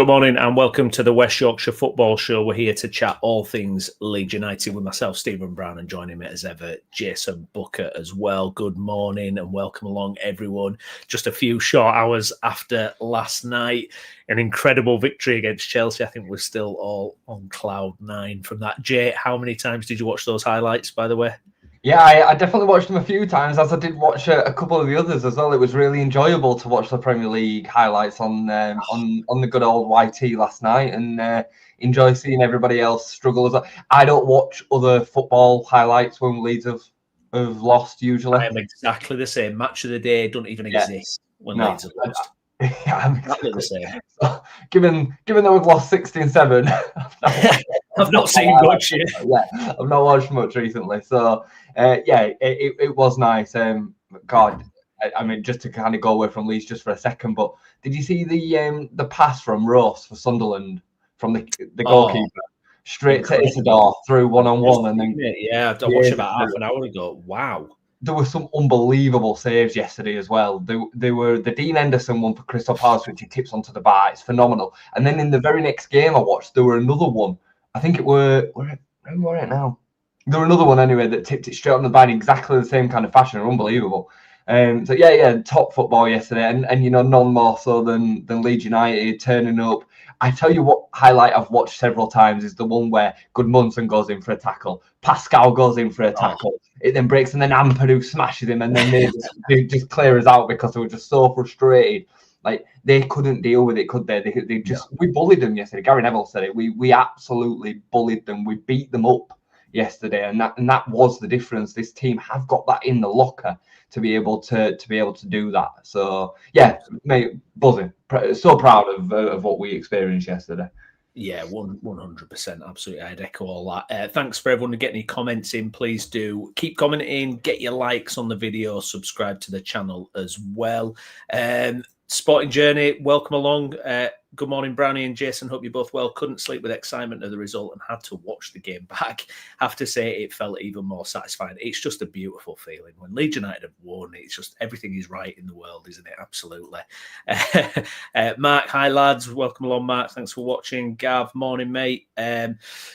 Good morning and welcome to the West Yorkshire Football Show. We're here to chat all things Leeds United with myself, Stephen Brown, and joining me as ever, Jason Booker as well. Good morning and welcome along, everyone. Just a few short hours after last night, an incredible victory against Chelsea. I think we're still all on cloud nine from that. Jay, how many times did you watch those highlights, by the way? Yeah, I definitely watched them a few times, as I did watch a couple of the others as well. It was really enjoyable to watch the Premier League highlights on the good old YT last night, and enjoy seeing everybody else struggle as well. I don't watch other football highlights when Leeds have lost usually. I am exactly the same. Match of the day don't even exist when Leeds have lost. Yeah, I'm exactly the same. So, given that we've lost 16-7, I've not seen much yet. Yeah, I've not watched much recently. So, it was nice. God, I mean, just to kind of go away from Leeds just for a second, but did you see the pass from Ross for Sunderland from the goalkeeper straight to Isidore through one-on-one, and then I watched about half an hour ago. Wow. There were some unbelievable saves yesterday as well. There were the Dean Henderson one for Crystal Palace, which he tips onto the bar. It's phenomenal. And then in the very next game I watched, there were another one. I think it were where it now? There were another one anyway that tipped it straight on the bar in exactly the same kind of fashion. Unbelievable. So top football yesterday, and you know, none more so than Leeds United turning up. I tell you what highlight I've watched several times is the one where Goodmunson goes in for a tackle, Pascal goes in for a tackle, it then breaks, and then Ampadu smashes him, and then they just clear us out because they were just so frustrated. Like, they couldn't deal with it, could they? They just we bullied them yesterday. Gary Neville said it. We absolutely bullied them. We beat them up yesterday, and that was the difference. This team have got that in the locker to be able to do that. So yeah, mate, buzzing. So proud of what we experienced yesterday. Yeah, 100%. Absolutely. I'd echo all that. Thanks for everyone to get any comments in. Please do keep commenting, get your likes on the video, subscribe to the channel as well. Sporting Journey, welcome along. Good morning, Browney and Jason. Hope you're both well. Couldn't sleep with excitement of the result and had to watch the game back. Have to say, it felt even more satisfying. It's just a beautiful feeling. When Leeds United have won, it's just everything is right in the world, isn't it? Absolutely. Mark, hi, lads. Welcome along, Mark. Thanks for watching. Gav, morning, mate.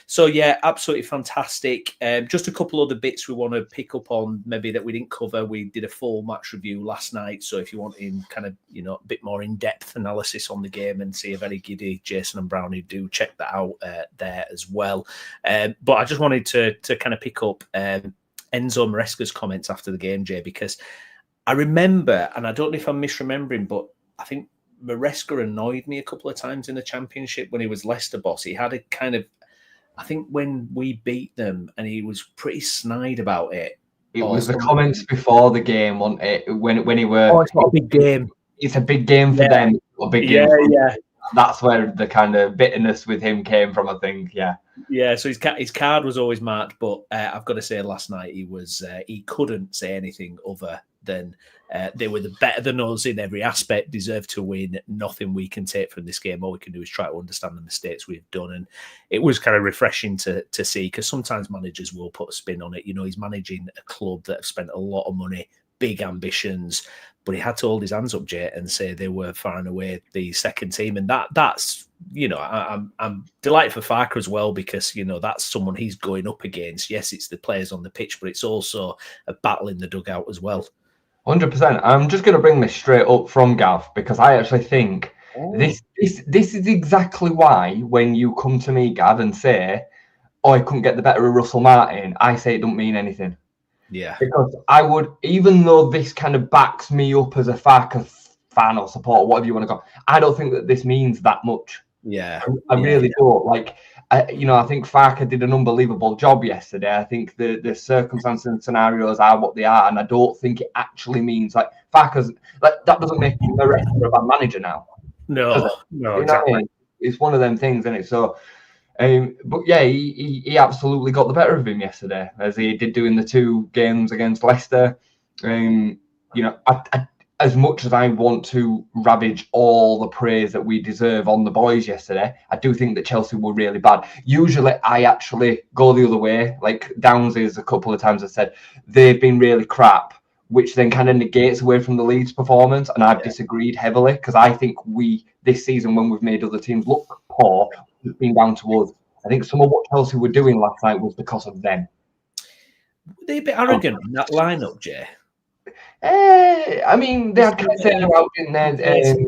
So, yeah, absolutely fantastic. Just a couple other bits we want to pick up on, maybe that we didn't cover. We did a full match review last night. So if you want in kind of, you know, a bit more in-depth analysis on the game and see if any giddy Jason and Browney do, check that out there as well. But I just wanted to kind of pick up Enzo Maresca's comments after the game, Jay, because I remember, and I don't know if I'm misremembering, but I think Maresca annoyed me a couple of times in the Championship when he was Leicester boss. He had a kind of, I think when we beat them, and he was pretty snide about it. It was the comments before the game, wasn't it? When he were, it's not a big game. It's a big game for them. A big game. Yeah. That's where the kind of bitterness with him came from, I think. Yeah. So his card was always marked, but I've got to say, last night he couldn't say anything other than they were the better than us in every aspect, deserved to win. Nothing we can take from this game. All we can do is try to understand the mistakes we've done, and it was kind of refreshing to see, because sometimes managers will put a spin on it. You know, he's managing a club that have spent a lot of money, big ambitions, but he had to hold his hands up, Jay, and say they were far and away the second team. And that's, you know, I'm delighted for Farke as well, because, you know, that's someone he's going up against. Yes, it's the players on the pitch, but it's also a battle in the dugout as well. 100%. I'm just going to bring this straight up from Gav, because I actually think this is exactly why when you come to me, Gav, and say, oh, I couldn't get the better of Russell Martin, I say it don't mean anything. Yeah, because I would, even though this kind of backs me up as a Farke fan or supporter, whatever you want to call, I don't think that this means that much. Yeah, I really don't. Like, I think Farke did an unbelievable job yesterday. I think the circumstances and scenarios are what they are, and I don't think it actually means like Farke's like that doesn't make him a bad manager now. No, exactly. I mean? It's one of them things, isn't it? So. But yeah, he absolutely got the better of him yesterday, as he did do in the two games against Leicester. You know, as much as I want to ravage all the praise that we deserve on the boys yesterday, I do think that Chelsea were really bad. Usually, I actually go the other way. Like Downs' a couple of times I said they've been really crap, which then kind of negates away from the Leeds performance, and I've disagreed heavily, because I think we this season when we've made other teams look poor, it's been down to us. I think some of what Chelsea were doing last night was because of them. Were they a bit arrogant in that lineup, Jay? I mean, they had Caicedo out, didn't they?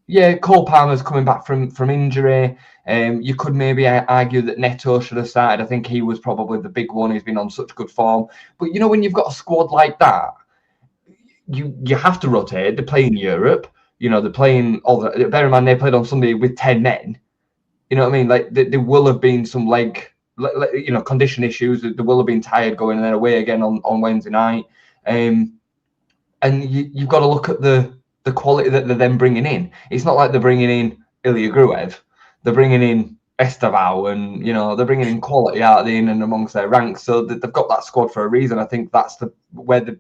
Yeah, Cole Palmer's coming back from injury. You could maybe argue that Neto should have started. I think he was probably the big one. He's been on such good form. But you know, when you've got a squad like that, you have to rotate. They play in Europe. You know, they're playing bear in mind they played on Sunday with 10 men. You know what I mean? Like there will have been some condition issues. They will have been tired going and then away again on Wednesday night. And you've got to look at the quality that they're then bringing in. It's not like they're bringing in Ilya Gruev. They're bringing in Estevao, and they're bringing in quality out in and amongst their ranks. So they've got that squad for a reason. I think that's where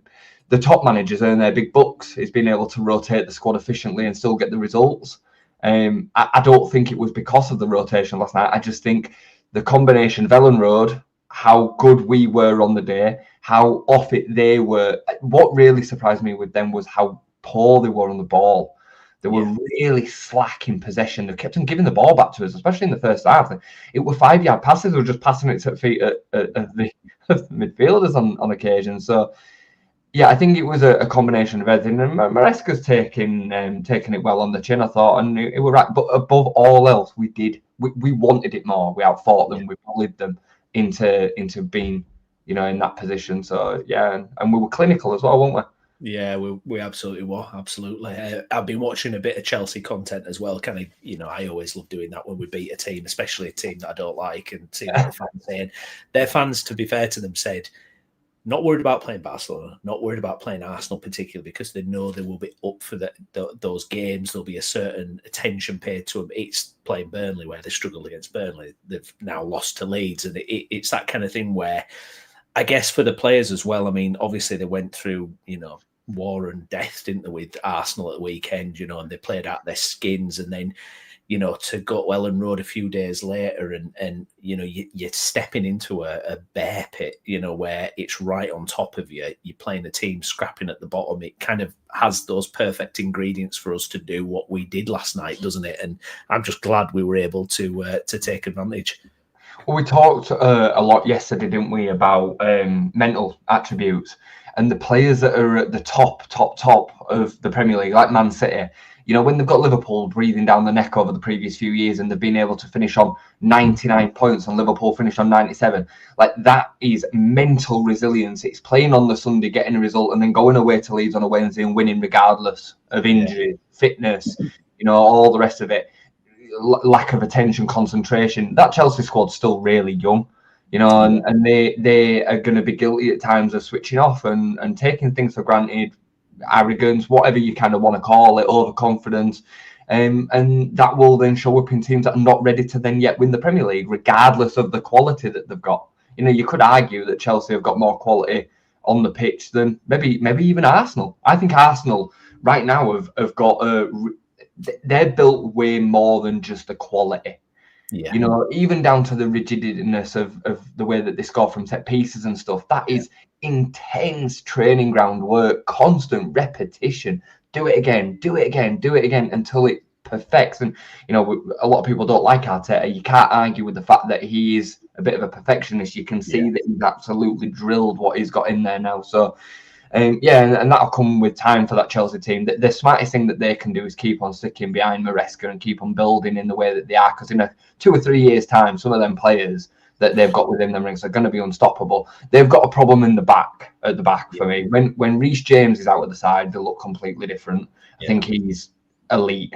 the top managers earn their big bucks, is being able to rotate the squad efficiently and still get the results. I don't think it was because of the rotation last night. I just think the combination of Ellen Road, how good we were on the day, how off it they were. What really surprised me with them was how poor they were on the ball. They were really slack in possession. They kept on giving the ball back to us, especially in the first half. It were 5-yard passes. They were just passing it to the feet of the midfielders on occasion. So, yeah, I think it was a combination of everything. And Maresca's taking it well on the chin, I thought, and it was right. But above all else, we wanted it more. We outfought them. We bullied them into being, in that position. So yeah, and we were clinical as well, weren't we? Yeah, we absolutely were. Absolutely. I've been watching a bit of Chelsea content as well. Kind of, I always love doing that when we beat a team, especially a team that I don't like, and seeing what the fans saying. Their fans, to be fair to them, said, not worried about playing Barcelona, not worried about playing Arsenal particularly, because they know they will be up for those games. There'll be a certain attention paid to them. It's playing Burnley where they struggled against Burnley. They've now lost to Leeds, and it's that kind of thing where, I guess for the players as well, I mean, obviously they went through, war and death, didn't they, with Arsenal at the weekend, and they played out their skins, and then, to go to Ellen Road a few days later and you're stepping into a bear pit, where it's right on top of you. You're playing a team scrapping at the bottom. It kind of has those perfect ingredients for us to do what we did last night, doesn't it? And I'm just glad we were able to take advantage. Well, we talked a lot yesterday, didn't we, about mental attributes and the players that are at the top of the Premier League, like Man City. When they've got Liverpool breathing down the neck over the previous few years and they've been able to finish on 99 points and Liverpool finished on 97, like that is mental resilience. It's playing on the Sunday, getting a result, and then going away to Leeds on a Wednesday and winning regardless of injury, fitness, all the rest of it. Lack of attention, concentration. That Chelsea squad's still really young, and they are going to be guilty at times of switching off and taking things for granted, arrogance, whatever you kind of want to call it, overconfidence, and that will then show up in teams that are not ready to then yet win the Premier League, regardless of the quality that they've got. You could argue that Chelsea have got more quality on the pitch than maybe even Arsenal. I think Arsenal right now have got they're built way more than just the quality. Yeah. Even down to the rigidness of the way that they score from set pieces and stuff. That is intense training ground work, constant repetition. Do it again until it perfects. And, a lot of people don't like Arteta. You can't argue with the fact that he is a bit of a perfectionist. You can see that he's absolutely drilled what he's got in there now. So, and that'll come with time for that Chelsea team. The smartest thing that they can do is keep on sticking behind Maresca and keep on building in the way that they are. Because in 2 or 3 years' time, some of them players that they've got within them ranks are going to be unstoppable. They've got a problem at the back for me. When Reece James is out at the side, they look completely different. I think he's elite.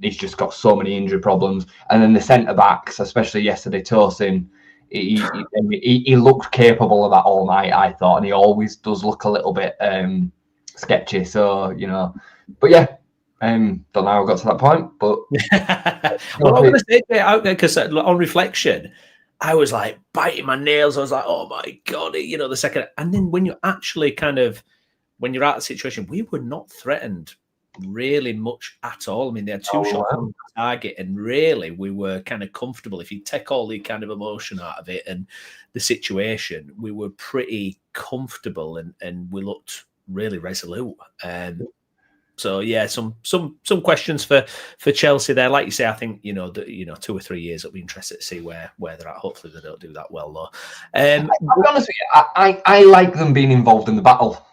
He's just got so many injury problems. And then the centre backs, especially yesterday, Tosin. He looked capable of that all night, I thought, and he always does look a little bit sketchy. So but yeah, don't know how I got to that point. But well, I'm going to say because on reflection, I was like biting my nails. I was like, oh my god, the second, and then when you're actually when you're out of the situation, we were not threatened really much at all. I mean, they had 2 shots on target, and really we were kind of comfortable. If you take all the kind of emotion out of it and the situation, we were pretty comfortable and we looked really resolute. So yeah, some questions for Chelsea there. Like you say, I think 2 or 3 years it'll be interesting to see where they're at. Hopefully they don't do that well though. I'll be honest with you, I like them being involved in the battle.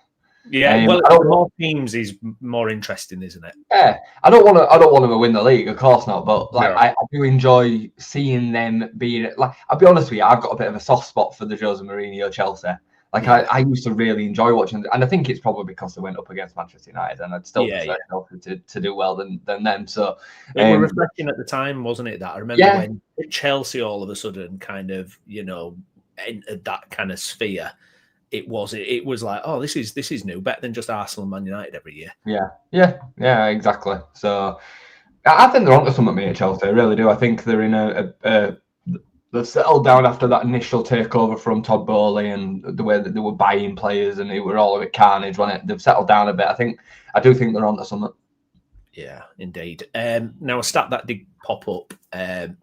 Yeah, well, more teams is more interesting, isn't it? Yeah, I don't want to win the league, of course not. But like, no. I do enjoy seeing them being like. I'll be honest with you, I've got a bit of a soft spot for the Jose Mourinho Chelsea. Like I used to really enjoy watching, and I think it's probably because they went up against Manchester United, and I'd still prefer to do well than them. So it was refreshing at the time, wasn't it? That I remember when Chelsea all of a sudden kind of entered that kind of sphere. It was like, oh, this is new, better than just Arsenal and Man United every year. Yeah, exactly. So I think they're onto something, at Chelsea. I really do. I think they're in they've settled down after that initial takeover from Todd Bowley and the way that they were buying players and it were all a bit carnage, wasn't it? They've settled down a bit. I do think they're onto something. Yeah, indeed. Now a stat that did pop up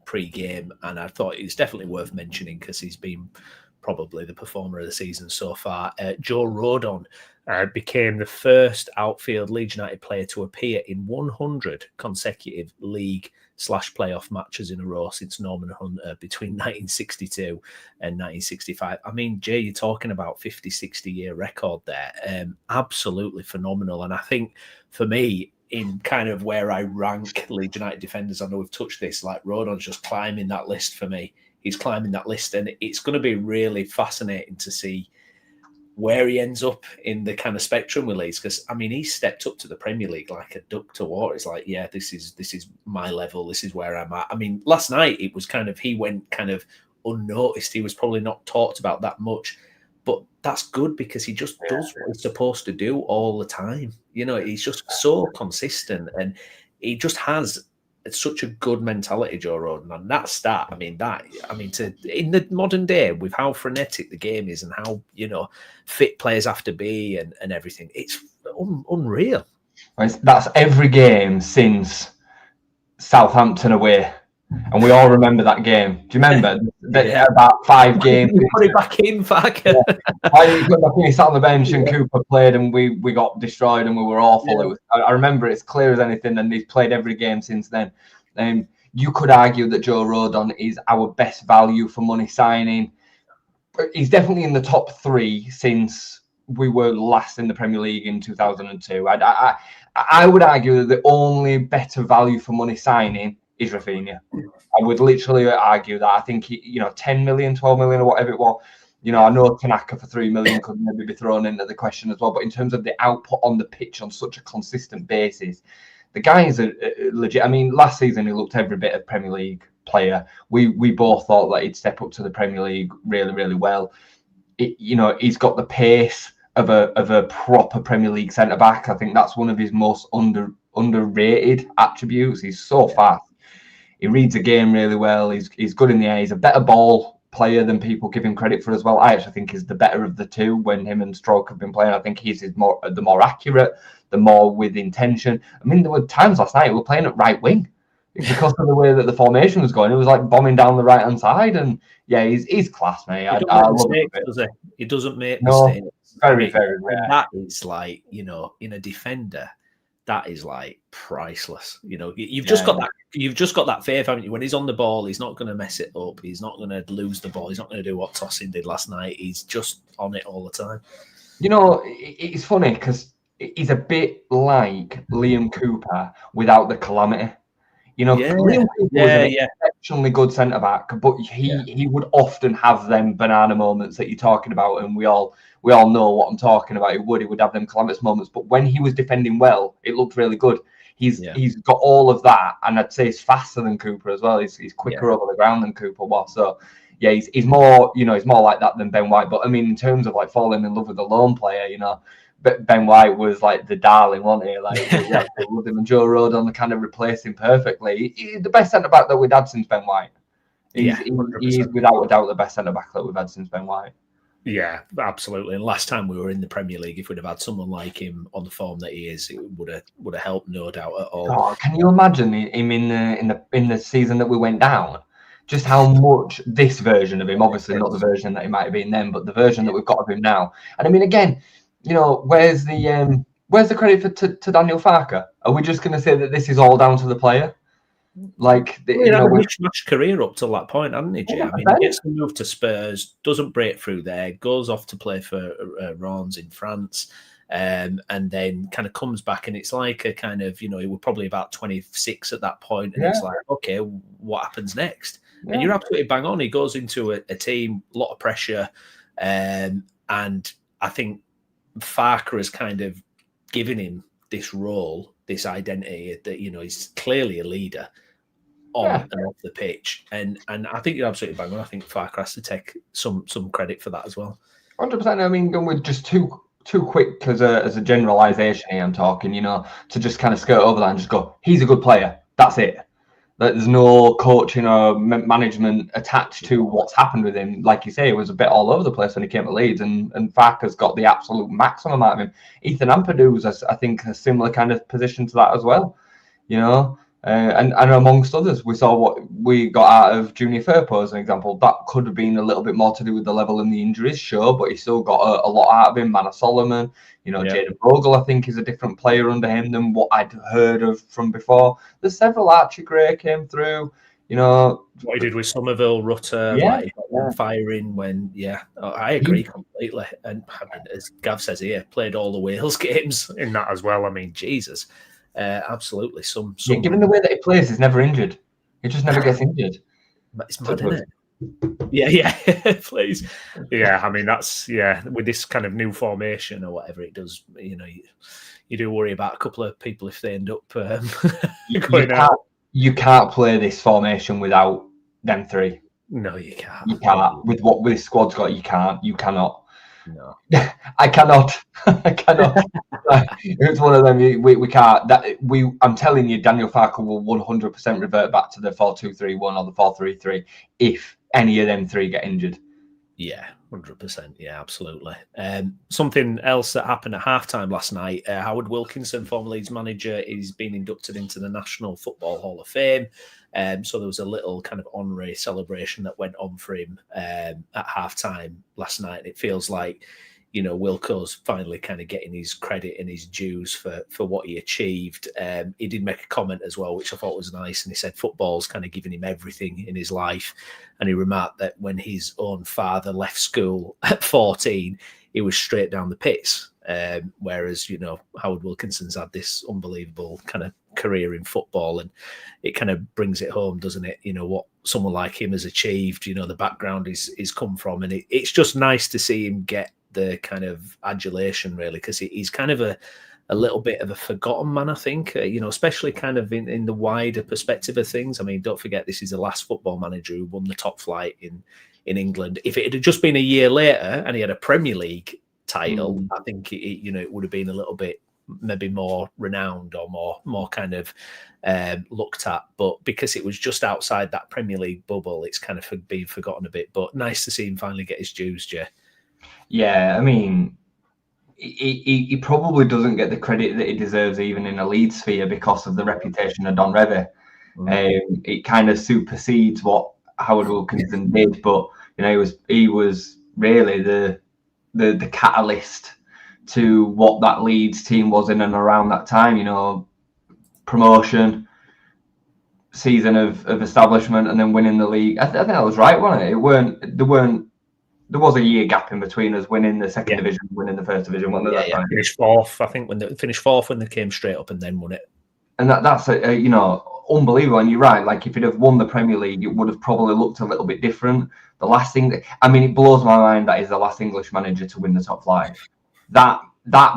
pre-game, and I thought it's definitely worth mentioning because he's been probably the performer of the season so far. Joe Rodon became the first outfield Leeds United player to appear in 100 consecutive league/playoff matches in a row since Norman Hunter between 1962 and 1965. I mean, Jay, you're talking about 50-60 year record there. Absolutely phenomenal. And I think for me, in kind of where I rank Leeds United defenders, I know we've touched this, like Rodon's just climbing that list for me. He's climbing that list, and it's going to be really fascinating to see where he ends up in the kind of spectrum with Leeds. Because I mean, he stepped up to the Premier League like a duck to water. It's like, yeah, this is my level. This is where I'm at. I mean, last night it was kind of he went kind of unnoticed. He was probably not talked about that much, but that's good because he just does what he's supposed to do all the time. He's just so consistent, and he just has such a good mentality, Joe Rodon. And that stat, in the modern day with how frenetic the game is and how fit players have to be and everything, it's unreal. That's every game since Southampton away, and we all remember that game. Do you remember? About 5 games. You put it back in, fuck. He sat on the bench and Cooper played, and we got destroyed, and we were awful. I remember it as clear as anything, and he's played every game since then. You could argue that Joe Rodon is our best value for money signing. He's definitely in the top 3 since we were last in the Premier League in 2002. I would argue that the only better value for money signing is Rafinha. I would literally argue that. I think 10 million, 12 million, or whatever it was. I know Tanaka for 3 million could maybe be thrown into the question as well. But in terms of the output on the pitch on such a consistent basis, the guy is a legit. I mean, last season he looked every bit of Premier League player. We both thought that he'd step up to the Premier League really, really well. He's got the pace of a proper Premier League centre back. I think that's one of his most underrated attributes. He's so fast. He reads a game really well. He's good in the air. He's a better ball player than people give him credit for as well. I actually think he's the better of the two when him and Stroke have been playing. I think he's the more accurate, the more with intention. I mean, there were times last night we were playing at right wing because of the way that the formation was going. It was like bombing down the right-hand side. And yeah, he's class, mate. I love it. He doesn't make mistakes. Very, very rare. That is like, in a defender, that is like priceless. You've just got that faith, haven't you? When he's on the ball, he's not going to mess it up. He's not going to lose the ball. He's not going to do what Tosin did last night. He's just on it all the time. It's funny because he's a bit like Liam Cooper without the calamity. Liam Cooper was an exceptionally good centre back, but he would often have them banana moments that you're talking about, and we all know what I'm talking about. He would have them calamitous moments, but when he was defending well, it looked really good. He's got all of that, and I'd say he's faster than Cooper as well. He's quicker over the ground than Cooper was. So yeah, he's more he's more like that than Ben White. But I mean, in terms of like falling in love with a lone player, Ben White was like the darling, wasn't he? Like we loved him, and Joe Rodon kind of replaced him perfectly. He's the best centre back that we've had since Ben White. He's without a doubt the best centre back that we've had since Ben White. Yeah, absolutely. And last time we were in the Premier League, if we'd have had someone like him on the form that he is, it would have helped, no doubt at all. Oh, can you imagine him in the season that we went down? Just how much this version of him, obviously not the version that he might have been then, but the version that we've got of him now. And I mean, again, where's the where's the credit to Daniel Farke? Are we just going to say that this is all down to the player? Like, he had a mishmash career up till that point, hadn't he, Jay? I mean, he gets the move to Spurs, doesn't break through there, goes off to play for Reims in France, and then kind of comes back, and it's like a kind of, he was probably about 26 at that point, and it's like, okay, what happens next? Yeah. And you're absolutely bang on. He goes into a team, a lot of pressure, and I think Farke has kind of given him this role, this identity that, he's clearly a leader on and off the pitch. And I think you're absolutely bang on. I think Farke has to take some credit for that as well. 100%. I mean, with just too quick as a generalization here, I'm talking, to just kind of skirt over that and just go, he's a good player. That's it. There's no coaching or management attached to what's happened with him. Like you say, it was a bit all over the place when he came to Leeds, and Farke's got the absolute maximum out of him. Ethan Ampadu's, I think, a similar kind of position to that as well, and amongst others. We saw what we got out of Junior Firpo as an example. That could have been a little bit more to do with the level and the injuries, sure, but he still got a lot out of him. Manor Solomon, Jaden Bogle, I think, is a different player under him than what I'd heard of from before. There's several. Archie Gray came through, what he did with Somerville, Rutter, he got firing when, I agree completely. And I mean, as Gav says here, played all the Wales games in that as well. I mean, Jesus. Absolutely. Some given the way that he plays, he's never injured. He just never gets injured. It's mad, isn't it? Yeah, please. Yeah, I mean, that's, with this kind of new formation or whatever it does, you do worry about a couple of people if they end up going out. You can't play this formation without them three. No, you can't. You can't. With what this squad's got, you can't. You cannot. No, I cannot. It's one of them. We can't. I'm telling you, Daniel Farke will 100% revert back to the 4-2-3-1 or the 4-3-3 if any of them three get injured. Yeah, 100%. Yeah, absolutely. Something else that happened at halftime last night. Howard Wilkinson, former Leeds manager, is being inducted into the National Football Hall of Fame. So there was a little kind of honorary celebration that went on for him at halftime last night. It feels like, Wilco's finally kind of getting his credit and his dues for what he achieved. He did make a comment as well, which I thought was nice. And he said football's kind of given him everything in his life. And he remarked that when his own father left school at 14, he was straight down the pits. Whereas, Howard Wilkinson's had this unbelievable kind of career in football, and it kind of brings it home, doesn't it? What someone like him has achieved, the background he's come from. And it's just nice to see him get the kind of adulation, really, because he's kind of a little bit of a forgotten man, I think, especially kind of in the wider perspective of things. I mean, don't forget, this is the last football manager who won the top flight in England. If it had just been a year later and he had a Premier League title, I think it would have been a little bit maybe more renowned or more kind of looked at. But because it was just outside that Premier League bubble, it's kind of been forgotten a bit. But nice to see him finally get his dues, Jay. Yeah, I mean, he probably doesn't get the credit that he deserves even in a Leeds sphere because of the reputation of Don Revie. It kind of supersedes what Howard Wilkinson did, but he was really the catalyst to what that Leeds team was in and around that time. Promotion, season of establishment, and then winning the league. I think that was right, wasn't it? There was a year gap in between us winning the second division, winning the first division. Finished fourth. I think when they finished fourth when they came straight up and then won it. And that's unbelievable. And you're right. Like, if he'd have won the Premier League, it would have probably looked a little bit different. The last thing it blows my mind that he's the last English manager to win the top flight. That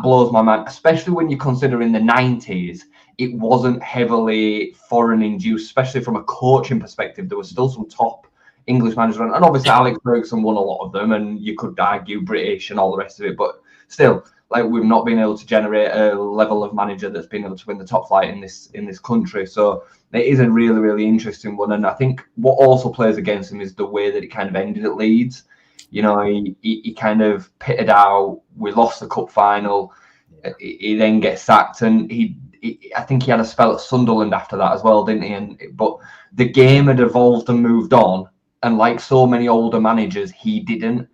blows my mind, especially when you consider in the 90s, it wasn't heavily foreign induced, especially from a coaching perspective. There was still some top English management, and obviously Alex Ferguson won a lot of them, and you could argue British and all the rest of it, but still, like, we've not been able to generate a level of manager that's been able to win the top flight in this country. So it is a really, really interesting one. And I think what also plays against him is the way that it kind of ended at Leeds. He kind of pitted out. We lost the cup final. He then gets sacked, and I think he had a spell at Sunderland after that as well, didn't he? But the game had evolved and moved on. And like so many older managers, he didn't.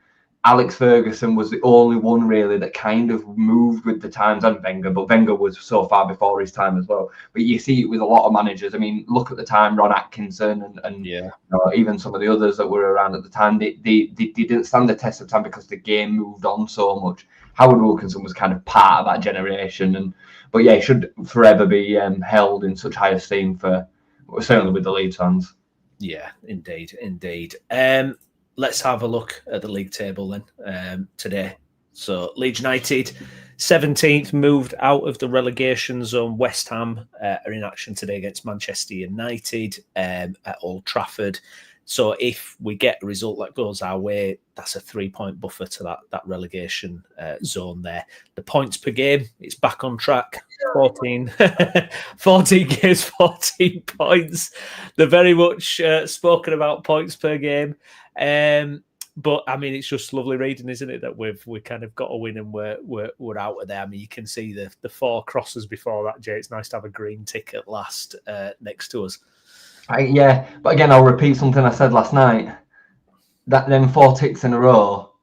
Alex Ferguson was the only one really that kind of moved with the times, and Wenger, but Wenger was so far before his time as well. But you see it with a lot of managers. I mean, look at the time, Ron Atkinson and yeah, even some of the others that were around at the time. They didn't stand the test of time because the game moved on so much. Howard Wilkinson was kind of part of that generation, but yeah, he should forever be held in such high esteem for certainly with the Leeds fans. Yeah, indeed. Let's have a look at the league table then today. So Leeds United, 17th, moved out of the relegation zone. West Ham are in action today against Manchester United at Old Trafford. So if we get a result that goes our way, that's a 3-point buffer to that relegation zone there. The points per game, it's back on track. 14 games, 14 points. They're very much spoken about points per game. But I mean, it's just lovely reading, isn't it? That we kind of got a win and we're out of there. I mean, you can see the 4 crosses before that, Jay. It's nice to have a green tick at last next to us. Yeah, but again, I'll repeat something I said last night. That them 4 ticks in a row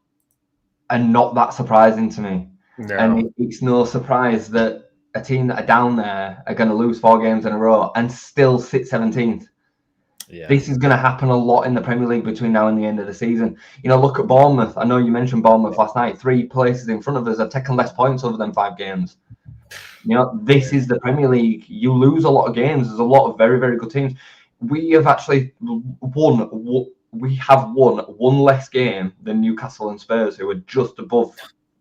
are not that surprising to me. No. And it's no surprise that a team that are down there are going to lose 4 games in a row and still sit 17th. Yeah. This is going to happen a lot in the Premier League between now and the end of the season. Look at Bournemouth. I know you mentioned Bournemouth last night. 3 places in front of us have taken less points over them 5 games. This is the Premier League. You lose a lot of games. There's a lot of very, very good teams. We have actually won. We have won 1 less game than Newcastle and Spurs, who are just above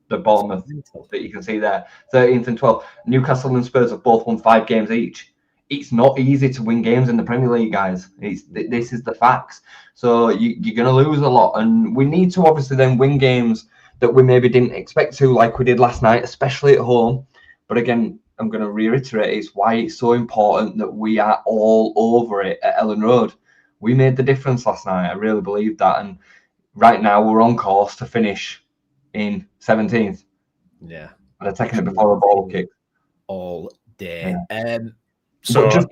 the Bournemouth that you can see there, 13th and 12th. Newcastle and Spurs have both won 5 games each. It's not easy to win games in the Premier League, guys. This is the facts. So you're going to lose a lot, and we need to obviously then win games that we maybe didn't expect to, like we did last night, especially at home. But again, I'm going to reiterate is why it's so important that we are all over it at Ellen Road. We made the difference last night. I really believe that. And right now we're on course to finish in 17th. Yeah. And I'm taking it before a ball kick. All day. Yeah. So just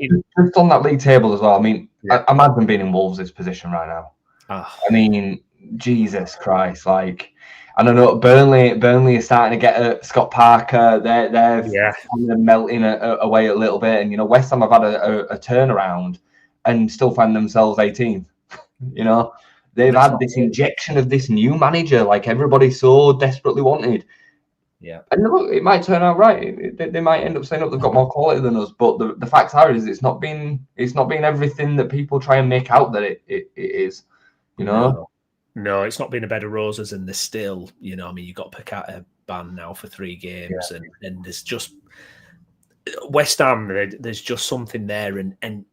on that league table as well, I mean, yeah. I imagine being in Wolves' position right now. I mean, Jesus Christ, like, I don't know. Burnley is starting to get Scott Parker. They're melting away a little bit, and West Ham have had a turnaround and still find themselves 18th. They've had this injection of this new manager, like everybody so desperately wanted. Yeah, and look, it might turn out right. They might end up saying, "Look, they've got more quality than us." But the facts are, is it's not been everything that people try and make out that it is. No, it's not been a bed of roses, and there's still, I mean, you've got Pacata banned now for 3 games, and there's just West Ham. There's just something there, and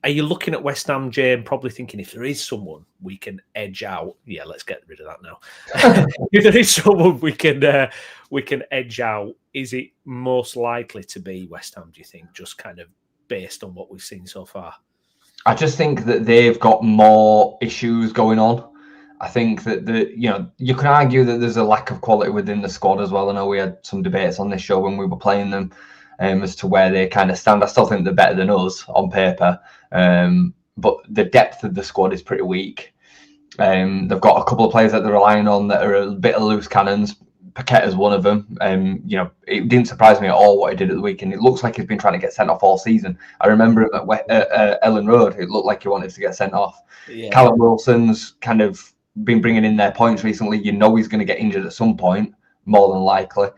are you looking at West Ham, Jay, and probably thinking if there is someone we can edge out? Yeah, let's get rid of that now. If there is someone we can edge out, is it most likely to be West Ham? Do you think, just kind of based on what we've seen so far? I just think that they've got more issues going on. I think that you can argue that there's a lack of quality within the squad as well. I know we had some debates on this show when we were playing them as to where they kind of stand. I still think they're better than us on paper, but the depth of the squad is pretty weak. They've got a couple of players that they're relying on that are a bit of loose cannons. Paqueta's one of them. It didn't surprise me at all what he did at the weekend. It looks like he's been trying to get sent off all season. I remember him at Ellen Road. It looked like he wanted to get sent off. Yeah. Callum Wilson's kind of been bringing in their points recently. He's going to get injured at some point, more than likely.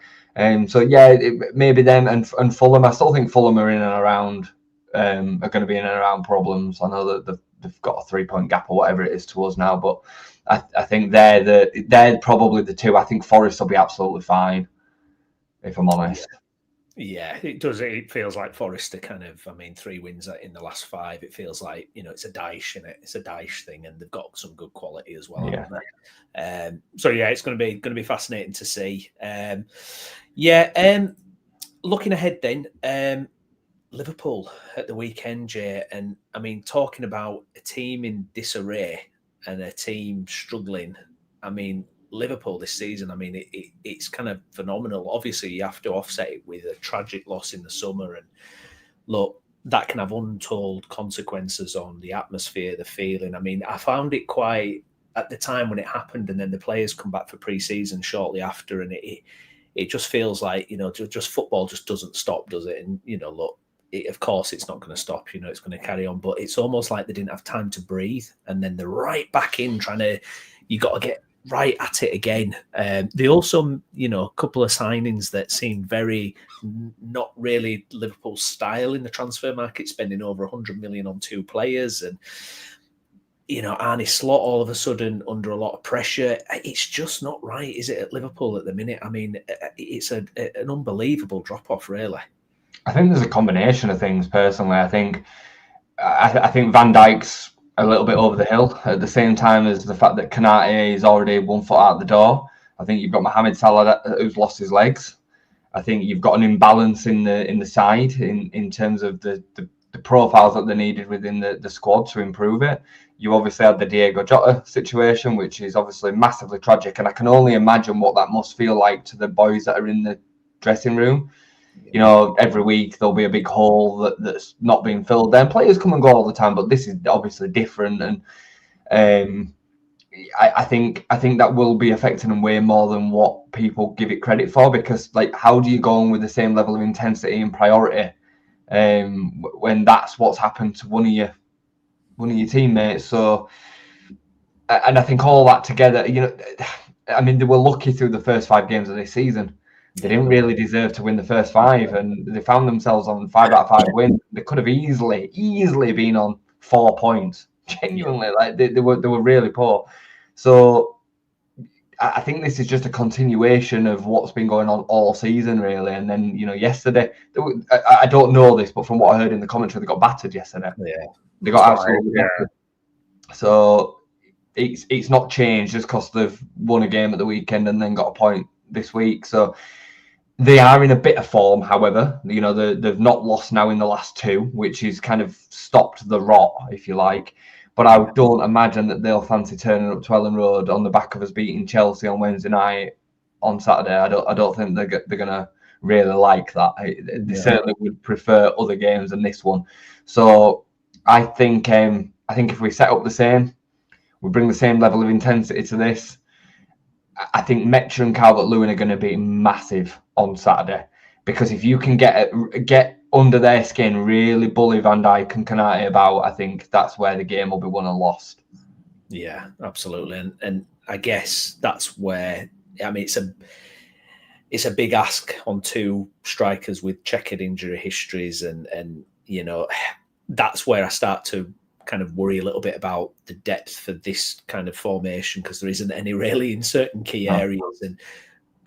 So yeah, maybe them and Fulham. I still think Fulham are in and around, are going to be in and around problems. I know that they've got a 3-point gap or whatever it is to us now, but I think they're probably the 2. I think Forest will be absolutely fine, if I'm honest. Yeah, it does. It feels like Forest are kind of, 3 wins in the last 5. It feels like, it's a Dyche, in it. It's a Dyche thing, and they've got some good quality as well. Yeah. So yeah, it's going to be fascinating to see. Looking ahead then, Liverpool at the weekend, Jay, and talking about a team in disarray and a team struggling. Liverpool this season, it's kind of phenomenal. Obviously, you have to offset it with a tragic loss in the summer. And look, that can have untold consequences on the atmosphere, the feeling. I found it quite at the time when it happened, and then the players come back for pre-season shortly after, and it just feels like, just football just doesn't stop, does it? And, look, of course it's not going to stop, it's going to carry on, but it's almost like they didn't have time to breathe, and then they're right back in you got to get right at it again. They also, a couple of signings that seem very not really Liverpool style in the transfer market, spending over 100 million on 2 players, and Arne Slot all of a sudden under a lot of pressure. It's just not right, is it, at Liverpool at the minute? I mean, it's an unbelievable drop off, really. I think there's a combination of things. Personally, I think Van Dijk's a little bit over the hill at the same time as the fact that Konate is already 1 foot out the door. I think you've got Mohamed Salah who's lost his legs. I think you've got an imbalance in the side in terms of the profiles that they needed within the squad to improve it. You obviously had the Diego Jota situation, which is obviously massively tragic, and I can only imagine what that must feel like to the boys that are in the dressing room. Every week there'll be a big hole that's not being filled. Then players come and go all the time, but this is obviously different, and I think that will be affecting them way more than what people give it credit for. Because, like, how do you go on with the same level of intensity and priority when that's what's happened to one of your teammates? So, and I think all that together, I mean, they were lucky through the first 5 games of this season. They didn't really deserve to win the first 5, and they found themselves on 5 out of 5 wins. They could have easily been on 4 points. Genuinely, like they were really poor. So I think this is just a continuation of what's been going on all season, really. And then, yesterday, I don't know this, but from what I heard in the commentary, they got battered yesterday. Yeah, they got absolutely battered. So it's not changed just because they've won a game at the weekend and then got a point this week. So they are in a bit of form, however. They've not lost now in the last 2, which is kind of stopped the rot, if you like. But I don't imagine that they'll fancy turning up to Ellen Road on the back of us beating Chelsea on Wednesday night on Saturday. I don't think they're going to really like that. They certainly would prefer other games than this one. So I think if we set up the same, we bring the same level of intensity to this, I think Metcher and Calvert-Lewin are going to be massive on Saturday, because if you can get under their skin, really bully Van Dijk and Konate about, I think that's where the game will be won and lost. Yeah, absolutely, and I guess that's where, I mean, it's a big ask on 2 strikers with checkered injury histories, and that's where I start to kind of worry a little bit about the depth for this kind of formation, because there isn't any really in certain key areas. And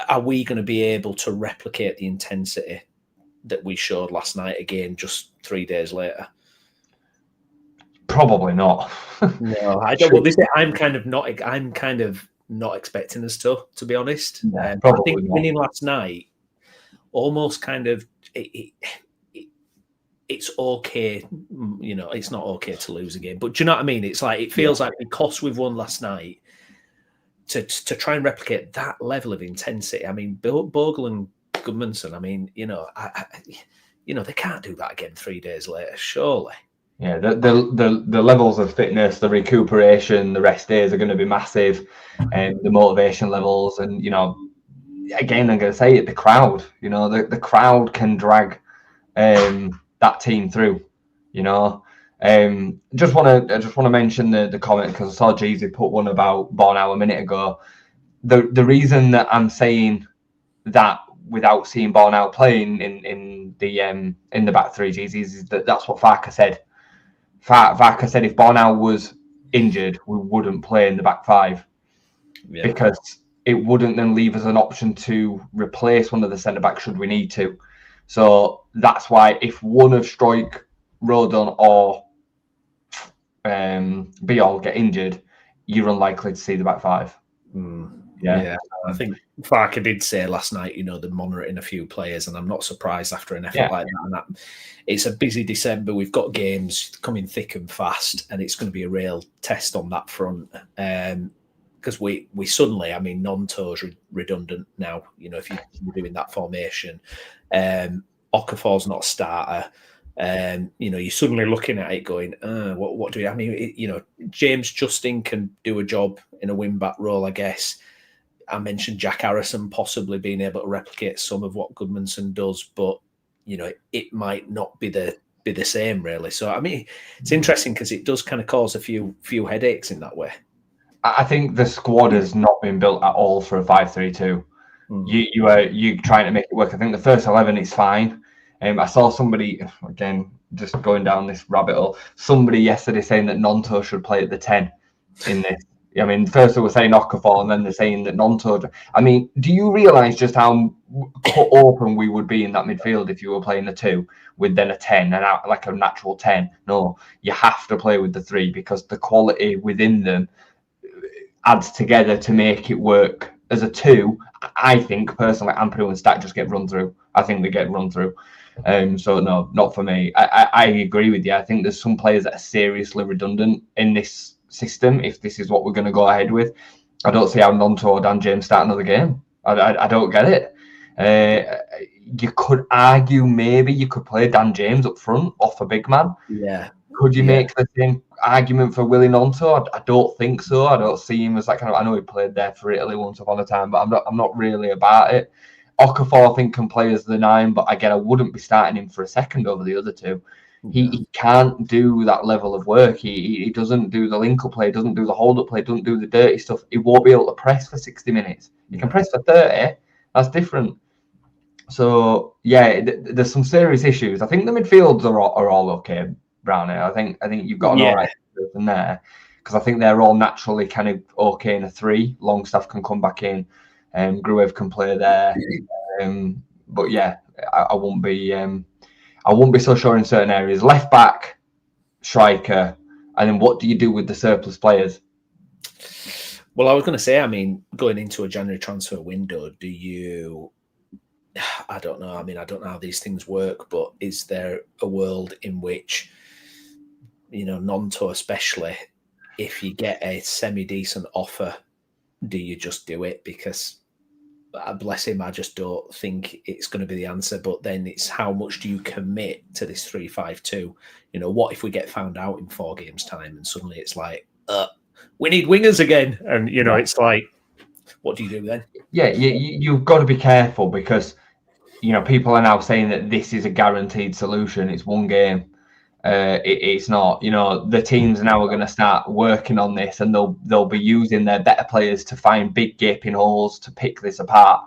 are we going to be able to replicate the intensity that we showed last night again, just 3 days later? Probably not. No, I don't. Well, I'm kind of not expecting us to be honest. Yeah, I think winning last night almost kind of it's okay, it's not okay to lose a game, but do you know what I mean? It's like, it feels like because we've won last night, to try and replicate that level of intensity. I mean, Bogle and Gudmundsson, I mean, they can't do that again 3 days later, surely. Yeah, the levels of fitness, the recuperation, the rest days are going to be massive, and the motivation levels, and again, I'm going to say it, the crowd. The crowd can drag that team through. Just want to mention the comment, because I saw Jeezy put one about Bornau a minute ago. The reason that I'm saying that without seeing Bornau playing in the back 3, Jeezy, is that's what Farke said. Farke said if Bornau was injured, we wouldn't play in the back 5, because it wouldn't then leave us an option to replace one of the centre backs should we need to. So that's why if one of Struijk, Rodon, or Biol get injured, you're unlikely to see the back 5. Yeah. I think Farke did say last night, they're monitoring a few players, and I'm not surprised after an effort like that. And it's a busy December. We've got games coming thick and fast, and it's going to be a real test on that front. Because we suddenly, I mean, Nonto's redundant now. If you're doing that formation, Okafor's not a starter. You're suddenly looking at it going, what do we? I mean, James Justin can do a job in a wing-back role, I guess. I mentioned Jack Harrison possibly being able to replicate some of what Goodmanson does, but it might not be the same really. So I mean, it's interesting because it does kind of cause a few headaches in that way. I think the squad has not been built at all for a 5-3-2. You trying to make it work. I think the first 11 is fine. I saw somebody, again, just going down this rabbit hole, somebody yesterday saying that Nonto should play at the 10 in this. I mean, first they were saying Okafor, and then they're saying that Nonto. I mean, do you realise just how cut open we would be in that midfield if you were playing the 2 with then a 10 and out like a natural 10? No, you have to play with the 3 because the quality within them adds together to make it work. As a 2, I think personally, Ampadu and Stack just get run through. I think they get run through. So no, not for me. I agree with you. I think there's some players that are seriously redundant in this system. If this is what we're going to go ahead with, I don't see how Nonto or Dan James start another game. I don't get it. You could argue maybe you could play Dan James up front off a big man. Yeah. Could you make the same argument for Willie Nonto? I don't think so. I don't see him as that kind of. I know he played there for Italy once upon a time, but I'm not really about it. Okafor, I think, can play as the 9, but again, I wouldn't be starting him for a second over the other 2. He can't do that level of work. He doesn't do the link-up play, doesn't do the hold-up play, doesn't do the dirty stuff. He won't be able to press for 60 minutes. He can press for 30. That's different. So, yeah, there's some serious issues. I think the midfields are all okay, Brownie. I think you've got an all right person there because I think they're all naturally kind of okay in a 3. Longstaff can come back in. Gruev can play there, but yeah, I won't be so sure in certain areas. Left back, striker, and then what do you do with the surplus players? Well, I was going to say, I mean, going into a January transfer window, do you? I don't know. I mean, I don't know how these things work, but is there a world in which, Nonto especially, if you get a semi-decent offer, do you just do it? Because bless him, I just don't think it's going to be the answer. But then it's how much do you commit to this 3-5-2? What if we get found out in 4 games' time and suddenly it's like, we need wingers again, and it's like, what do you do then? Yeah, you've got to be careful because people are now saying that this is a guaranteed solution. It's 1 game. It's not. The teams now are going to start working on this, and they'll be using their better players to find big gaping holes to pick this apart.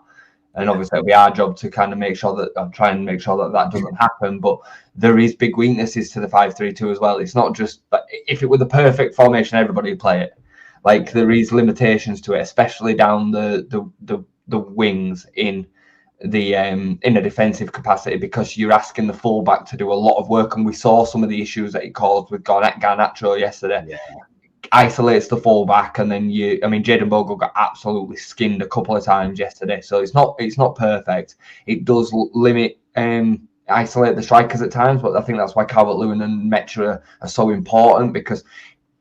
And obviously, it'll be our job to kind of make sure that try and make sure that doesn't happen. But there is big weaknesses to the 5-3-2 as well. It's not just if it were the perfect formation, everybody would play it. Like there is limitations to it, especially down the wings in a defensive capacity, because you're asking the fullback to do a lot of work, and we saw some of the issues that he caused with Garnacho yesterday. Yeah. Isolates the fullback, and then Jayden Bogle got absolutely skinned a couple of times yesterday. So it's not perfect. It does limit isolate the strikers at times, but I think that's why Calvert-Lewin and Metra are so important, because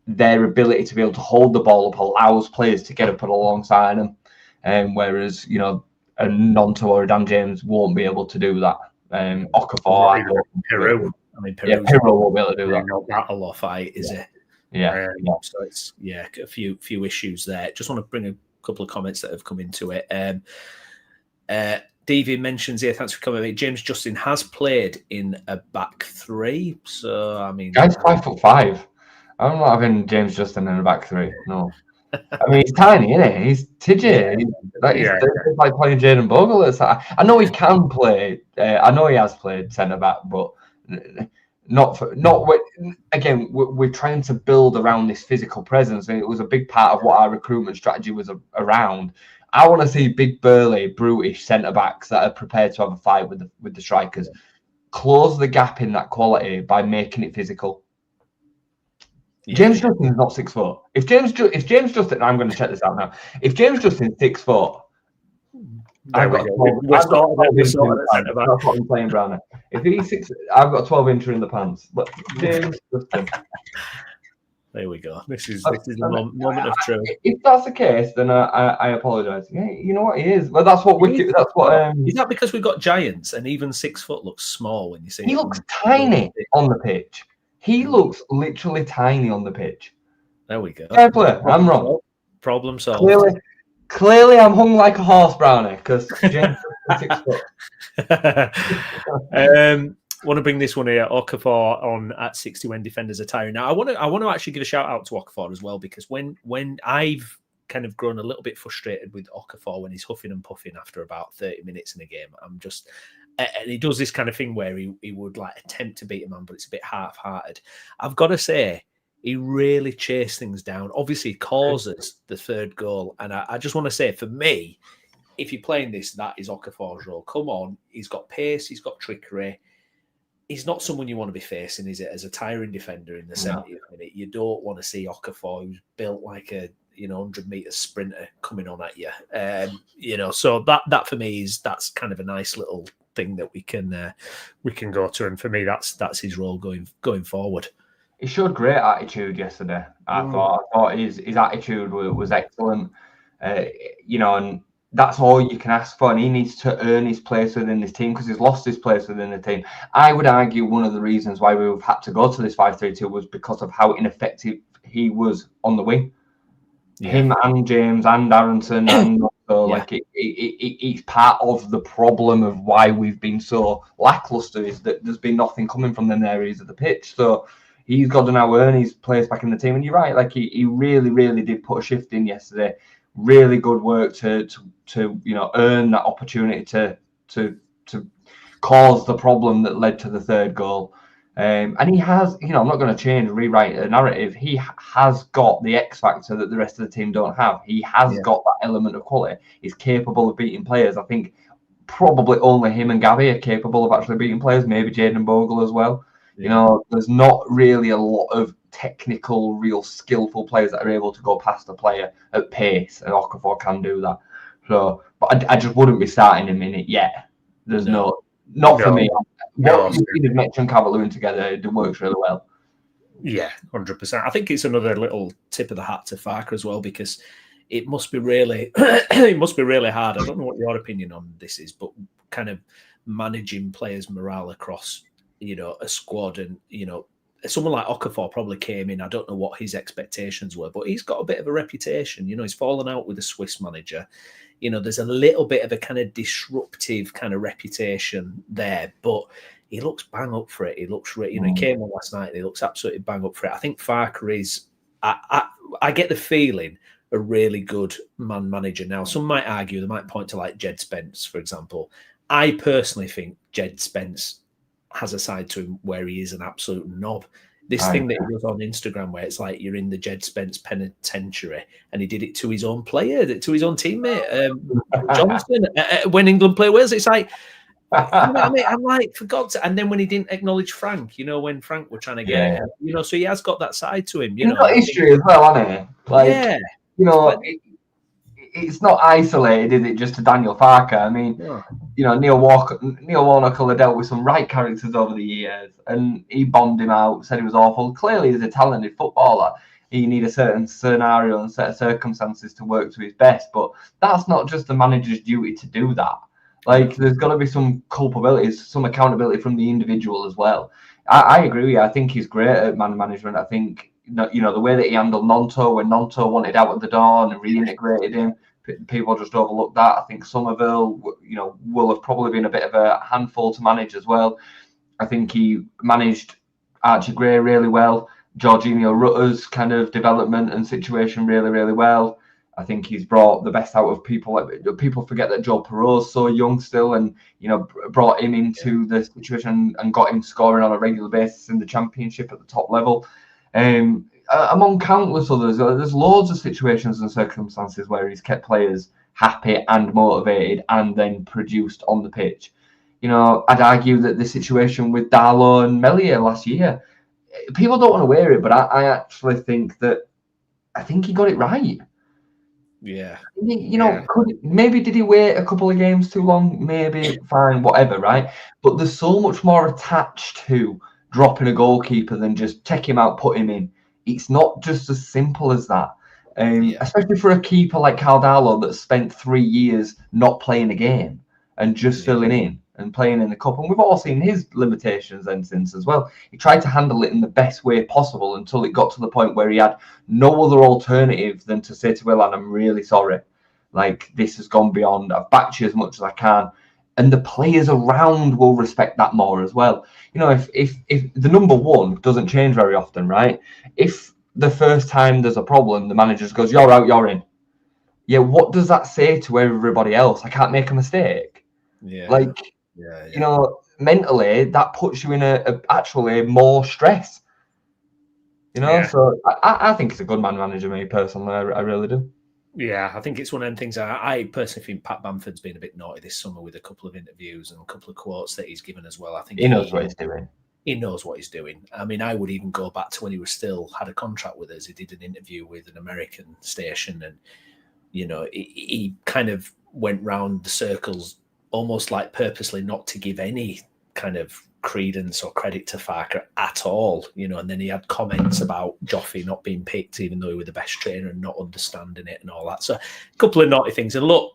their ability to be able to hold the ball up allows players to get up and alongside them, whereas a Nonto or a Dan James won't be able to do that. Okafor, Peru. Peru won't be able to do that. Not that a lot fight, is it? Yeah. So it's a few issues there. Just want to bring a couple of comments that have come into it. Davey mentions here, thanks for coming. James Justin has played in a back 3, so I mean, guy's 5'5". I'm not having James Justin in a back 3. No. I mean, he's tiny, isn't he? He's tidgy. He's like playing Jayden Bogle. I know he can play. I know he has played centre back, but again. We're trying to build around this physical presence, and it was a big part of what our recruitment strategy was around. I want to see big, burly, brutish centre backs that are prepared to have a fight with the strikers. Close the gap in that quality by making it physical. James Justin is not 6 foot. If James Justin, I'm going to check this out now. If James Justin is 6 foot, I've got 12 that's what I'm saying, Browner. If he's 6, I've got 12 incher in the pants. But James Justin, There we go. This is the moment of truth. If that's the case, then I apologise. Yeah, you know what he is. Well, that's what Wiki. That's what. Is that because we've got giants and even 6 foot looks small when you see? He looks tiny on the pitch. He looks literally tiny on the pitch. There we go. Fair play. I'm wrong. Problem solved. Clearly, I'm hung like a horse, Brownie, because James is 6 foot. Want to bring this one here, Okafor on at 60 when defenders are tiring. Now, I want to actually give a shout out to Okafor as well, because when I've kind of grown a little bit frustrated with Okafor when he's huffing and puffing after about 30 minutes in a game, I'm just, and he does this kind of thing where he would like attempt to beat a man, but it's a bit half-hearted. I've got to say, he really chased things down. Obviously, causes the third goal, and I just want to say, for me, if you're playing this, that is Okafor's role. Come on, he's got pace, he's got trickery. He's not someone you want to be facing, is it? As a tiring defender in the 70th minute, you don't want to see Okafor, who's built like a 100-meter sprinter, coming on at you. So that for me that's kind of a nice little thing that we can go to, and for me that's his role going forward. He showed great attitude yesterday. I thought his attitude was excellent. And that's all you can ask for, and he needs to earn his place within this team because he's lost his place within the team. I would argue one of the reasons why we've had to go to this 5-3-2 was because of how ineffective he was on the wing. Yeah. Him and James and Aronson and it's part of the problem of why we've been so lackluster, is that there's been nothing coming from them areas of the pitch. So he's got to now earn his place back in the team. And you're right, like he really, really did put a shift in yesterday. Really good work to earn that opportunity to cause the problem that led to the third goal. And he has, I'm not going to rewrite the narrative. He has got the X factor that the rest of the team don't have. He has got that element of quality. He's capable of beating players. I think probably only him and Gabby are capable of actually beating players. Maybe Jayden Bogle as well. Yeah. There's not really a lot of technical, real skillful players that are able to go past a player at pace, and Okafor can do that. So, but I just wouldn't be starting him in it yet. There's not for me. What you mentioned Calvert-Lewin together, it works really well. Yeah, 100%. I think it's another little tip of the hat to Farke as well, because it must be really hard. I don't know what your opinion on this is, but kind of managing players' morale across a squad, and someone like Okafor probably came in. I don't know what his expectations were, but he's got a bit of a reputation. He's fallen out with a Swiss manager. There's a little bit of a kind of disruptive kind of reputation there, but he looks bang up for it. He looks, he came on last night and he looks absolutely bang up for it. I think Farke is, I get the feeling, a really good man manager. Now, some might argue, they might point to like Jed Spence, for example. I personally think Jed Spence has a side to him where he is an absolute knob. This thing that he does on Instagram where it's like you're in the Jed Spence penitentiary, and he did it to his own player, to his own teammate, Johnson, when England play Wales. It's like, I'm like, for God's sake. And then when he didn't acknowledge Frank, when Frank were trying to get him, so he has got that side to him. He's got history as well, hasn't he? It's not isolated, is it, just to Daniel Farke? I mean, Neil Warnock have dealt with some right characters over the years, and he bombed him out, said he was awful. Clearly, he's a talented footballer. He need a certain scenario and set of circumstances to work to his best, but that's not just the manager's duty to do that. Like, there's got to be some culpability, some accountability from the individual as well. I agree with you. I think he's great at man management. I think the way that he handled Nonto when Nonto wanted out of the door and reintegrated him, people just overlooked that. I think Somerville, will have probably been a bit of a handful to manage as well. I think he managed Archie Gray really well, Jorginho Rutter's kind of development and situation really, really well. I think he's brought the best out of people. People forget that Joe Perreault's so young still, and brought him into the situation and got him scoring on a regular basis in the Championship at the top level. Among countless others, there's loads of situations and circumstances where he's kept players happy and motivated and then produced on the pitch. I'd argue that the situation with Darlow and Meslier last year, people don't want to wear it, but I actually think he got it right. Yeah. Maybe did he wait a couple of games too long? Maybe, fine, whatever, right? But there's so much more attached to dropping a goalkeeper than just take him out, put him in. it's not just as simple as that. Especially for a keeper like Caldalo that spent 3 years not playing a game and just filling in and playing in the cup. And we've all seen his limitations then since as well. He tried to handle it in the best way possible until it got to the point where he had no other alternative than to say to Willan, I'm really sorry. Like, this has gone beyond. I've backed you as much as I can. And the players around will respect that more as well. You know, if the number one doesn't change very often, right? If the first time there's a problem, the manager just goes, you're out, you're in. Yeah, what does that say to everybody else? I can't make a mistake. You know, mentally, that puts you in actually more stress. You know, so I think he's a good manager, me personally. I really do. Yeah, I think it's one of them things. I personally think Pat Bamford's been a bit naughty this summer with a couple of interviews and a couple of quotes that he's given as well. I think he knows what he's doing. He knows what he's doing. I mean, I would even go back to when he was still had a contract with us. He did an interview with an American station, and you know, he kind of went round the circles almost like purposely not to give any kind of credence or credit to Farke at all, you know. And then he had comments about Joffrey not being picked, even though he was the best trainer, and not understanding it and all that. So a couple of naughty things. And look,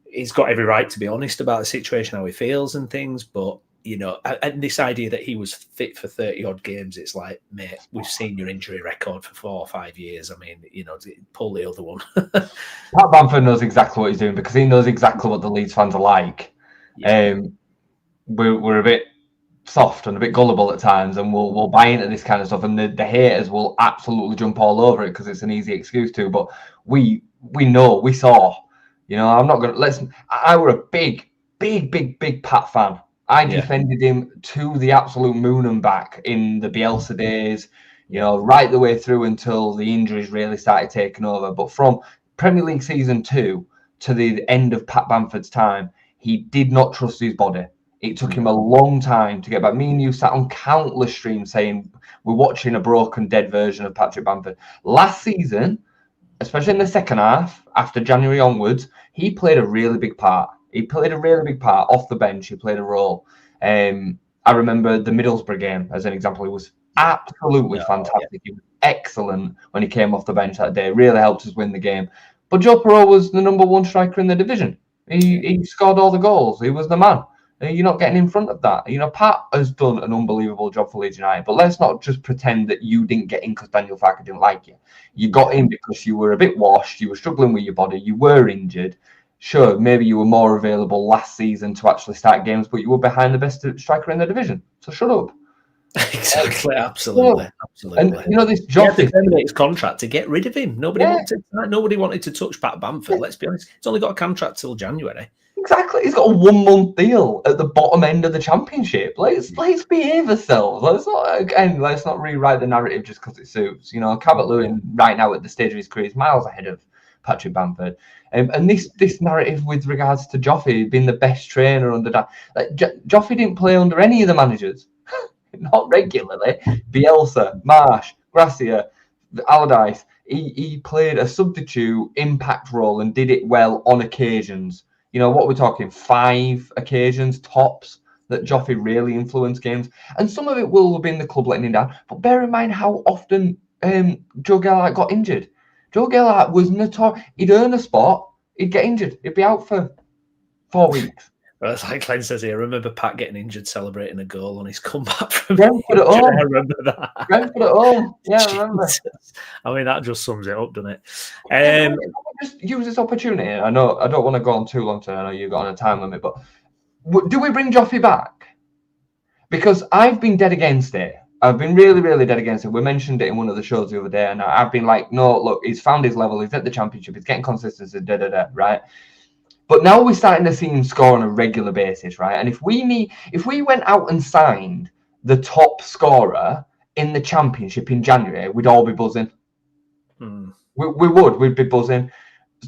he's got every right to be honest about the situation, how he feels and things, but you know, and this idea that he was fit for 30 odd games, it's like, mate, we've seen your injury record for 4 or 5 years. I mean, you know, pull the other one. Pat Bamford knows exactly what he's doing because he knows exactly what the Leeds fans are like. We're a bit soft and a bit gullible at times, and we'll buy into this kind of stuff, and the haters will absolutely jump all over it because it's an easy excuse to. But we know, we saw, you know, I'm not gonna I were a big Pat fan. I defended him to the absolute moon and back in the Bielsa days, you know, right the way through until the injuries really started taking over. But from Premier League season 2 to the end of Pat Bamford's time, he did not trust his body. It took him a long time to get back. Me and you sat on countless streams saying we're watching a broken, dead version of Patrick Bamford. Last season, especially in the second half, after January onwards, he played a really big part. He played a really big part off the bench. He played a role. I remember the Middlesbrough game as an example. He was absolutely fantastic. He was excellent when he came off the bench that day. Really helped us win the game. But Joe Perreault was the number one striker in the division. He scored all the goals. He was the man. You're not getting in front of that. You know, Pat has done an unbelievable job for Leeds United. But let's not just pretend that you didn't get in because Daniel Farke didn't like you. You got in because you were a bit washed. You were struggling with your body. You were injured. Sure, maybe you were more available last season to actually start games, but you were behind the best striker in the division. So shut up. Exactly, absolutely. And you know, this job to terminate his contract to get rid of him. Nobody wanted to touch Pat Bamford. Let's be honest. He's only got a contract till January. Exactly. He's got a 1-month deal at the bottom end of the championship. Let's behave ourselves. Let's not rewrite the narrative just because it suits. You know, Calvert-Lewin right now at the stage of his career is miles ahead of Patrick Bamford. And this narrative with regards to Joffrey being the best trainer under that, Joffrey didn't play under any of the managers, not regularly. Bielsa, Marsh, Gracia, Allardyce. He played a substitute impact role and did it well on occasions. You know, what we're talking, 5 occasions tops that Joffrey really influenced games, and some of it will have been the club letting him down. But bear in mind how often Joe Gellhart got injured. Joe Gellhart was notorious. He'd earn a spot, he'd get injured, he'd be out for 4 weeks. Well, it's like Glenn says here. I remember Pat getting injured celebrating a goal on his comeback from Brentford at home. I remember that. Brentford at home. Yeah, I remember. I mean, that just sums it up, doesn't it? Just use this opportunity. I know I don't want to go on too long today. I know you've got on a time limit, but do we bring Joffrey back? Because I've been dead against it. I've been really, really dead against it. We mentioned it in one of the shows the other day, and I've been like, no, look, he's found his level. He's at the championship. He's getting consistency, right? But now we're starting to see him score on a regular basis, right? And if we went out and signed the top scorer in the championship in January, we'd all be buzzing. We'd be buzzing.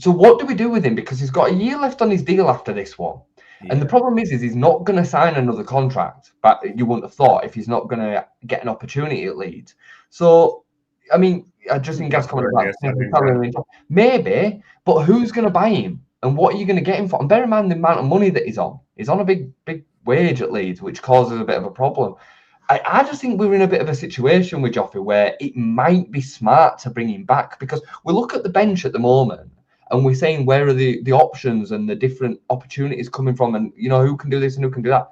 So what do we do with him? Because he's got a year left on his deal after this one. Yeah. And the problem is he's not going to sign another contract, but you wouldn't have thought if he's not going to get an opportunity at Leeds. So, I mean, just in Gaz comment about maybe, but who's going to buy him? And what are you going to get him for? And bear in mind the amount of money that he's on. He's on a big wage at Leeds, which causes a bit of a problem. I just think we're in a bit of a situation with Joffrey where it might be smart to bring him back, because we look at the bench at the moment and we're saying where are the options and the different opportunities coming from, and who can do this and who can do that.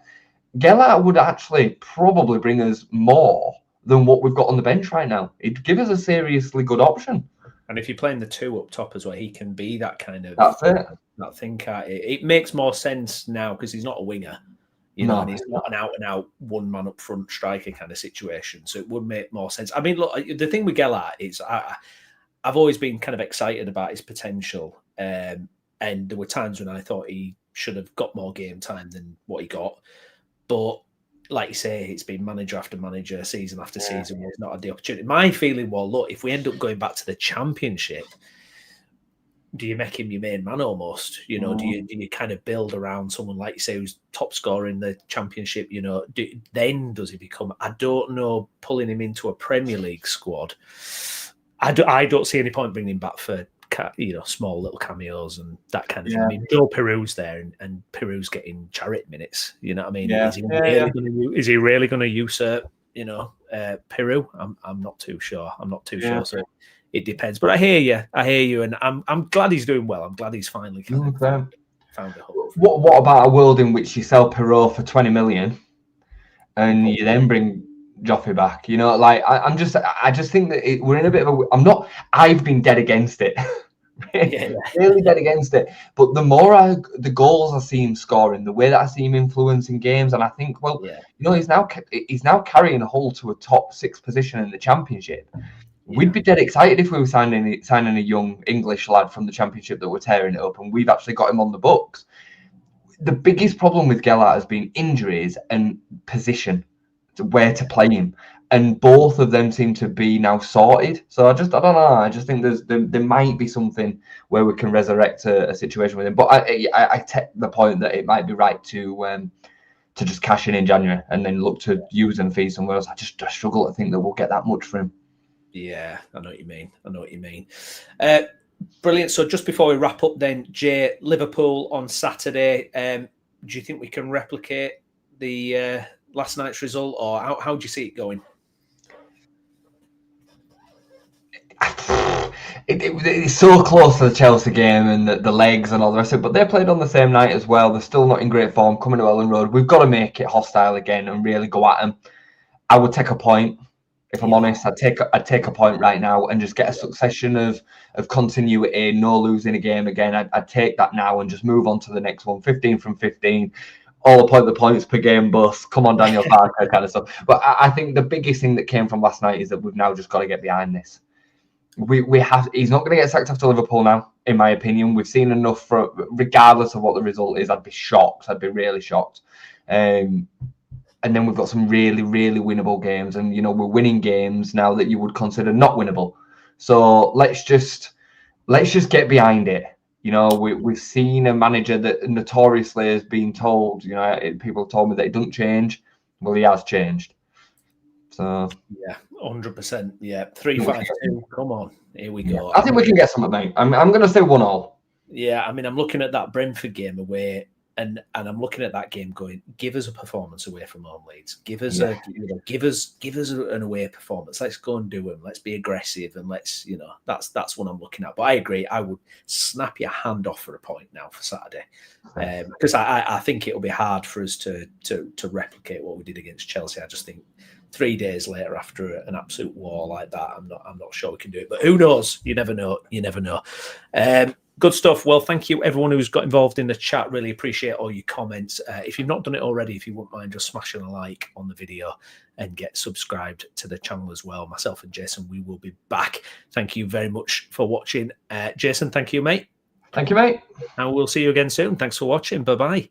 Gellert would actually probably bring us more than what we've got on the bench right now. It'd give us a seriously good option. And if you're playing the two up top as well, he can be that kind of that thinker. It makes more sense now because he's not a winger, and he's not an out-and-out one-man up front striker kind of situation. So it would make more sense. I mean, look, the thing with Gellert is I've always been kind of excited about his potential, and there were times when I thought he should have got more game time than what he got. But like you say, it's been manager after manager, season after season, where he's not had the opportunity. My feeling was, look, if we end up going back to the Championship, do you make him your main man almost? Do you kind of build around someone like you say who's top scorer in the Championship? Then does he become? I don't know. Pulling him into a Premier League squad, I don't see any point bringing him back for small little cameos and that kind of thing. I mean, Joe Peru's there, and Peru's getting Charrett minutes. You know what I mean? Yeah. Is he really going to usurp? Peru? I'm not too sure. Sure. So it depends. But I hear you, and I'm glad he's doing well. I'm glad he's finally found a hope. What about a world in which you sell Peru for 20 million, and you then bring Joffrey back? I just think that we're in a bit of a. I've been dead against it. Really dead against it. But the more the goals I see him scoring, the way that I see him influencing games, and I think, he's now carrying Hull to a top 6 position in the Championship. We'd be dead excited if we were signing a young English lad from the Championship that we're tearing it up, and we've actually got him on the books. The biggest problem with Gellert has been injuries and position, where to play him, and both of them seem to be now sorted. So I don't know. I just think there might be something where we can resurrect a situation with him. But I take the point that it might be right to just cash in January and then look to use and fees somewhere else. I struggle to think that we'll get that much for him. Yeah, I know what you mean. Brilliant. So just before we wrap up then, Jay, Liverpool on Saturday. Do you think we can replicate the last night's result, or how do you see it going? It's so close to the Chelsea game and the legs and all the rest of it, but they played on the same night as well. They're still not in great form coming to Ellen Road. We've got to make it hostile again and really go at them. I would take a point. If I'm honest, I'd take a point right now and just get a succession of continuity, no losing a game again. I'd take that now and just move on to the next one. 15 from 15, all the points per game bus. Come on, Daniel Parker kind of stuff. But I think the biggest thing that came from last night is that we've now just got to get behind this. He's not going to get sacked after Liverpool now, in my opinion. We've seen enough regardless of what the result is. I'd be shocked. I'd be really shocked. And then we've got some really, really winnable games. And, we're winning games now that you would consider not winnable. So let's just get behind it. We've seen a manager that notoriously has been told, people told me that it doesn't change. Well, he has changed. So yeah, 100%. Yeah, 3-5-2. Come on, here we go. I think we can get something, mate. I'm going to say 1-1. Yeah, I mean, I'm looking at that Brentford game away, and I'm looking at that game going, give us a performance away from home, Leeds. Give us give us an away performance. Let's go and do them. Let's be aggressive, and let's that's what I'm looking at. But I agree. I would snap your hand off for a point now for Saturday, because I think it'll be hard for us to replicate what we did against Chelsea. I just think 3 days later after an absolute war like that, I'm not sure we can do it. But who knows? You never know. Good stuff. Well, thank you everyone who's got involved in the chat. Really appreciate all your comments. If you've not done it already, if you wouldn't mind just smashing a like on the video and get subscribed to the channel as well. Myself and Jason, we will be back. Thank you very much for watching. Jason, thank you, mate. Thank you, mate. And we'll see you again soon. Thanks for watching. Bye-bye.